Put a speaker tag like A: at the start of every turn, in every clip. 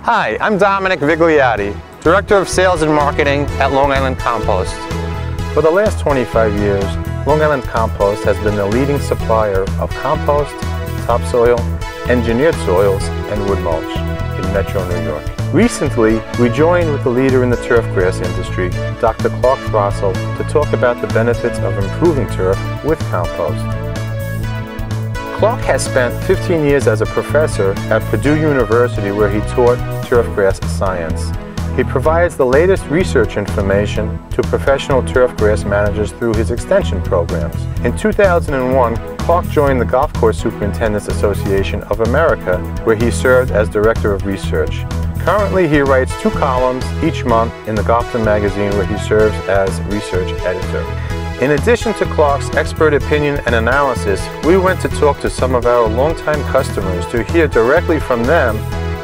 A: Hi, I'm Dominic Vigliotti, Director of Sales and Marketing at Long Island Compost. For the last 25 years, Long Island Compost has been the leading supplier of compost, topsoil, engineered soils, and wood mulch in Metro New York. Recently, we joined with the leader in the turfgrass industry, Dr. Throssell, to talk about the benefits of improving turf with compost. Clark has spent 15 years as a professor at Purdue University where he taught turfgrass science. He provides the latest research information to professional turfgrass managers through his extension programs. In 2001, Clark joined the Golf Course Superintendents Association of America, where he served as Director of Research. Currently, he writes 2 columns each month in the Golfton magazine where he serves as research editor. In addition to Clark's expert opinion and analysis, we went to talk to some of our longtime customers to hear directly from them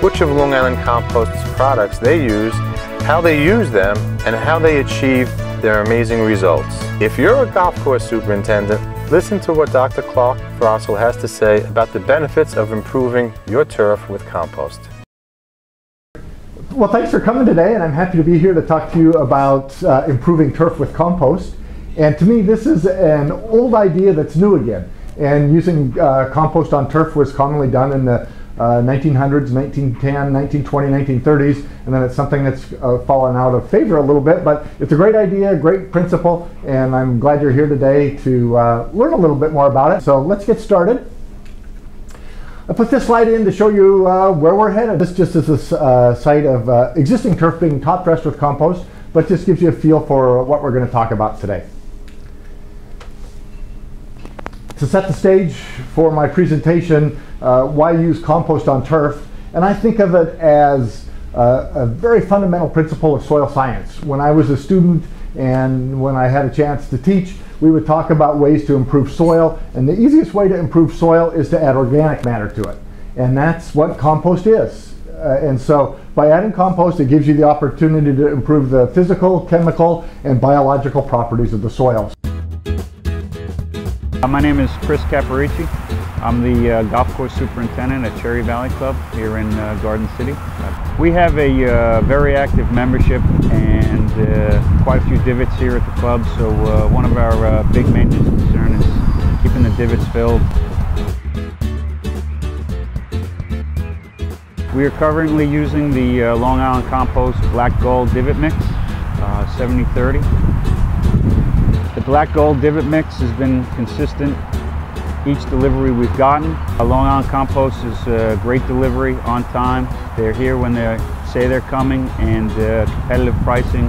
A: which of Long Island Compost's products they use, how they use them, and how they achieve their amazing results. If you're a golf course superintendent, listen to what Dr. Clark Throssell has to say about the benefits of improving your turf with compost.
B: Well, thanks for coming today, and I'm happy to be here to talk to you about improving turf with compost. And to me, this is an old idea that's new again. And using compost on turf was commonly done in the 1900s, 1910, 1920, 1930s, and then it's something that's fallen out of favor a little bit, but it's a great idea, great principle, and I'm glad you're here today to learn a little bit more about it. So let's get started. I put this slide in to show you where we're headed. This just is a site of existing turf being top dressed with compost, but just gives you a feel for what we're going to talk about today. To set the stage for my presentation, why use compost on turf? And I think of it as a very fundamental principle of soil science. When I was a student and when I had a chance to teach, we would talk about ways to improve soil, and the easiest way to improve soil is to add organic matter to it. And that's what compost is. And so by adding compost, it gives you the opportunity to improve the physical, chemical, and biological properties of the soil.
C: My name is Chris Caparici. I'm the golf course superintendent at Cherry Valley Club here in Garden City. We have a very active membership and quite a few divots here at the club, so one of our big maintenance concerns is keeping the divots filled. We are currently using the Long Island Compost Black Gold Divot Mix, 70/30. The Black Gold Divot Mix has been consistent each delivery we've gotten. Long Island Compost is a great delivery on time. They're here when they say they're coming, and competitive pricing,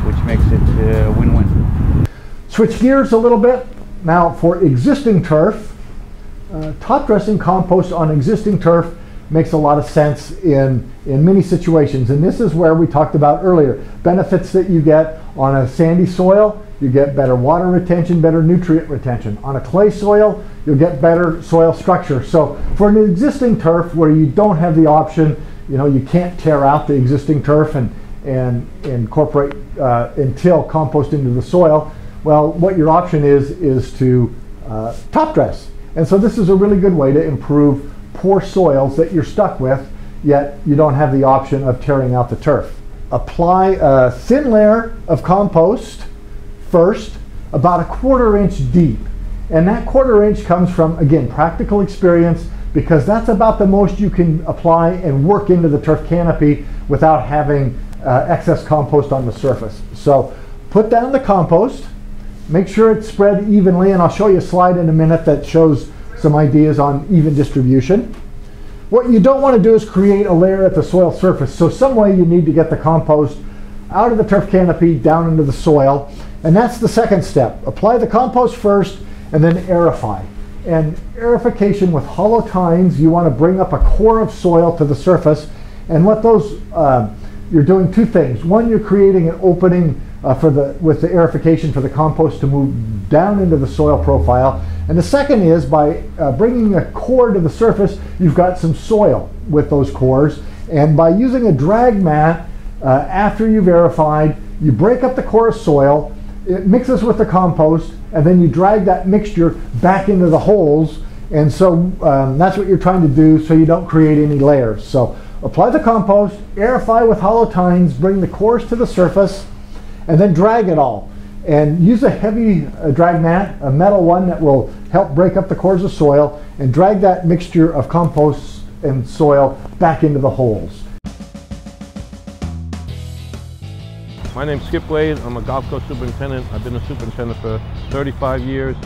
C: which makes it a win-win.
B: Switch gears a little bit. Now for existing turf, top dressing compost on existing turf makes a lot of sense in many situations, and this is where we talked about earlier. Benefits that you get on a sandy soil: you get better water retention, better nutrient retention. On a clay soil, you'll get better soil structure. So for an existing turf where you don't have the option, you can't tear out the existing turf and incorporate until compost into the soil, well, what your option is to top dress. And so this is a really good way to improve poor soils that you're stuck with, yet you don't have the option of tearing out the turf. Apply a thin layer of compost first, about a 1/4 inch deep. And that 1/4 inch comes from, again, practical experience, because that's about the most you can apply and work into the turf canopy without having excess compost on the surface. So put down the compost, make sure it's spread evenly, and I'll show you a slide in a minute that shows some ideas on even distribution. What you don't want to do is create a layer at the soil surface. So some way you need to get the compost out of the turf canopy down into the soil. And that's the second step. Apply the compost first and then aerify. And aerification with hollow tines, you want to bring up a core of soil to the surface. And what those, you're doing 2 things. One, you're creating an opening with the aerification for the compost to move down into the soil profile. And the second is by bringing a core to the surface, you've got some soil with those cores. And by using a drag mat, after you've aerified, you break up the core of soil, it mixes with the compost, and then you drag that mixture back into the holes. And so that's what you're trying to do, so you don't create any layers. So apply the compost, aerify with hollow tines, bring the cores to the surface, and then drag it all. And use a heavy drag mat, a metal one that will help break up the cores of soil, and drag that mixture of compost and soil back into the holes.
D: My name's Skip Wade. I'm a golf course superintendent. I've been a superintendent for 35 years.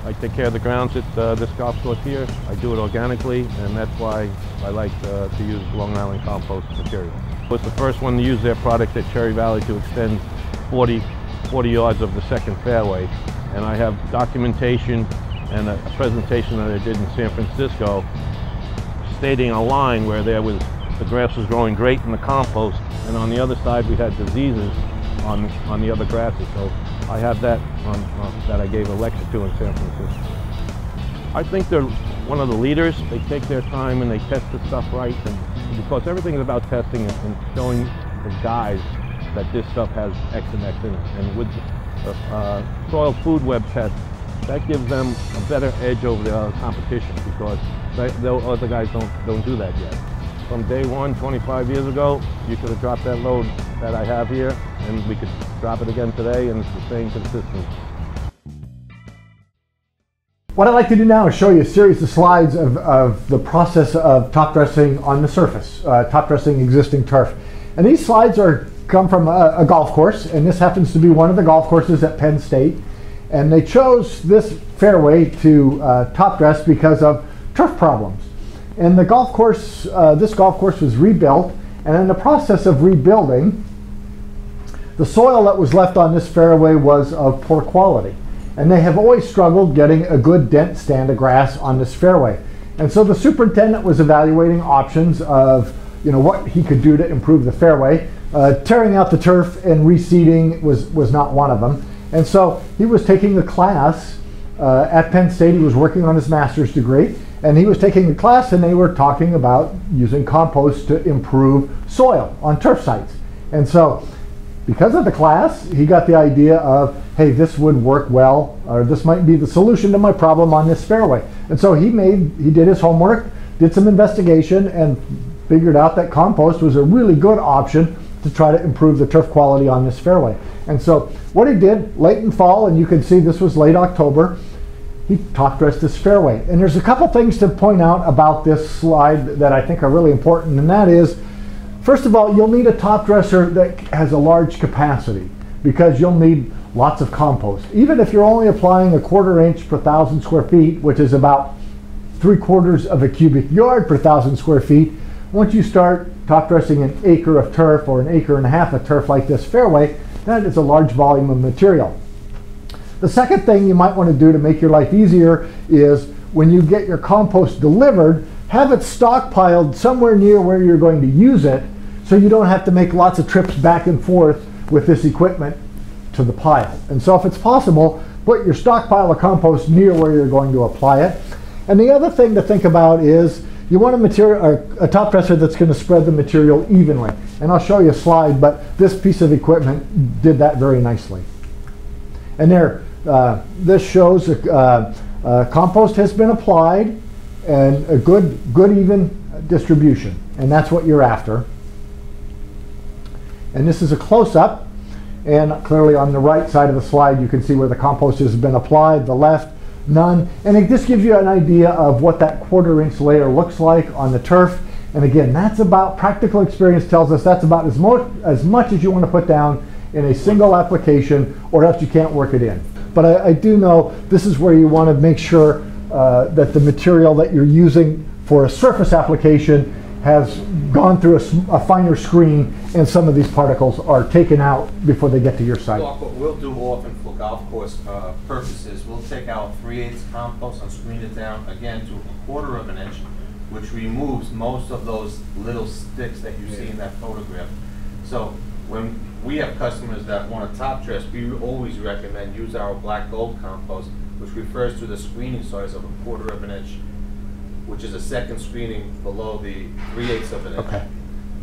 D: I take care of the grounds at this golf course here. I do it organically, and that's why I like to use Long Island Compost material. I was the first one to use their product at Cherry Valley to extend 40 yards of the second fairway. And I have documentation and a presentation that I did in San Francisco stating a line where there was the grass was growing great in the compost, and on the other side we had diseases on the other grasses. So I have that that I gave a lecture to in San Francisco. I think they're one of the leaders. They take their time and they test the stuff right, and because everything is about testing and showing the guys that this stuff has X and X in it. And with the soil food web test, that gives them a better edge over the competition, because the other guys don't do that yet. From day one, 25 years ago, you could have dropped that load that I have here, and we could drop it again today, and it's the same consistency.
B: What I'd like to do now is show you a series of slides of the process of top dressing on the surface, top dressing existing turf. And these slides come from a golf course, and this happens to be one of the golf courses at Penn State. And they chose this fairway to top dress because of turf problems. And the golf course, this golf course was rebuilt, and in the process of rebuilding, the soil that was left on this fairway was of poor quality. And they have always struggled getting a good dent stand of grass on this fairway. And so the superintendent was evaluating options of what he could do to improve the fairway. Tearing out the turf and reseeding was not one of them. And so he was taking a class at Penn State. He was working on his master's degree, and he was taking the class, and they were talking about using compost to improve soil on turf sites. And so because of the class, he got the idea of, hey, this would work well, or this might be the solution to my problem on this fairway. And so he did his homework, did some investigation, and figured out that compost was a really good option to try to improve the turf quality on this fairway. And so what he did late in fall, and you can see this was late October, he top dressed this fairway. And there's a couple things to point out about this slide that I think are really important, and that is, first of all, you'll need a top dresser that has a large capacity, because you'll need lots of compost. Even if you're only applying 1/4 inch per 1,000 square feet, which is about 3/4 of a cubic yard per 1,000 square feet, once you start top dressing an acre of turf or an acre and a half of turf like this fairway, that is a large volume of material. The second thing you might want to do to make your life easier is, when you get your compost delivered, have it stockpiled somewhere near where you're going to use it, so you don't have to make lots of trips back and forth with this equipment to the pile. And so if it's possible, put your stockpile of compost near where you're going to apply it. And the other thing to think about is, you want a top dresser that's going to spread the material evenly. And I'll show you a slide, but this piece of equipment did that very nicely. And there, this shows compost has been applied, and a good even distribution. And that's what you're after. And this is a close-up, and clearly on the right side of the slide you can see where the compost has been applied, the left, none. And it just gives you an idea of what that 1/4 inch layer looks like on the turf. And again, that's about, practical experience tells us that's about as much as you want to put down in a single application, or else you can't work it in. But I do know this is where you want to make sure that the material that you're using for a surface application has gone through a finer screen, and some of these particles are taken out before they get to your site.
A: What we'll do often for golf course purposes, we'll take out 3/8 compost and screen it down again to 1/4 of an inch, which removes most of those little sticks that you see in that photograph. So when we have customers that want to top dress, we always recommend use our black gold compost, which refers to the screening size of 1/4 of an inch, which is a second screening below the 3/8 of an inch.
B: Okay.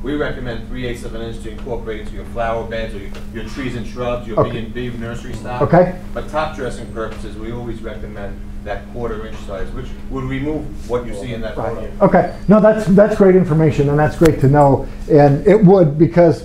A: We recommend 3/8 of an inch to incorporate into your flower beds or your trees and shrubs, your B&B nursery stock.
B: Okay.
A: But top dressing purposes, we always recommend
E: that 1/4 inch size, which would remove what you see in that photo.
B: Okay, no, that's great information, and that's great to know. And it would, because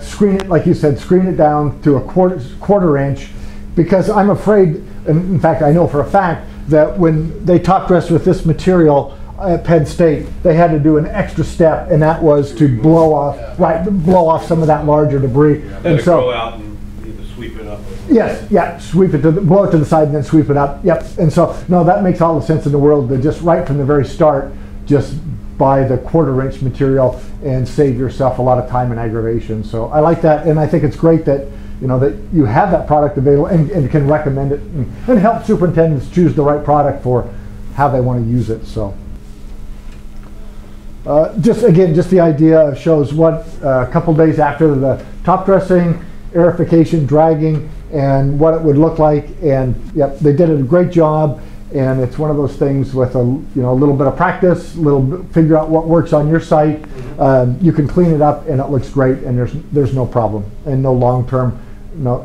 B: screen it, like you said, screen it down to a quarter inch, because I'm afraid, and in fact I know for a fact, that when they top dressed with this material at Penn State, they had to do an extra step, and that was to blow off some of that larger debris.
D: And so go out and either sweep it up.
B: Yes, yeah, sweep it blow it to the side and then sweep it up. Yep. And so no, that makes all the sense in the world to just right from the very start, just buy the 1/4 inch material and save yourself a lot of time and aggravation. So I like that, and I think it's great that that you have that product available and can recommend it and help superintendents choose the right product for how they want to use it. So. Just the idea shows what a couple days after the top dressing, aerification, dragging, and what it would look like. And yep, they did a great job. And it's one of those things with a little bit of practice, figure out what works on your site. You can clean it up, and it looks great. And there's no problem and no long-term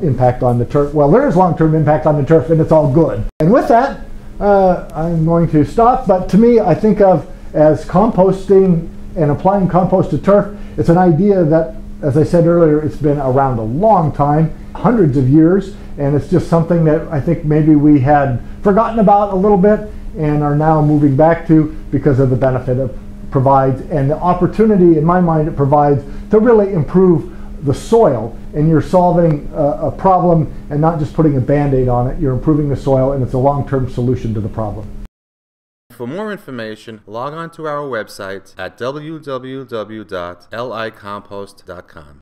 B: impact on the turf. Well, there is long-term impact on the turf, and it's all good. And with that, I'm going to stop. But to me, I think of as composting and applying compost to turf, it's an idea that, as I said earlier, it's been around a long time, hundreds of years, and it's just something that I think maybe we had forgotten about a little bit and are now moving back to because of the benefit it provides and the opportunity, in my mind, it provides to really improve the soil. And you're solving a problem and not just putting a Band-Aid on it, you're improving the soil, and it's a long-term solution to the problem.
A: For more information, log on to our website at www.licompost.com.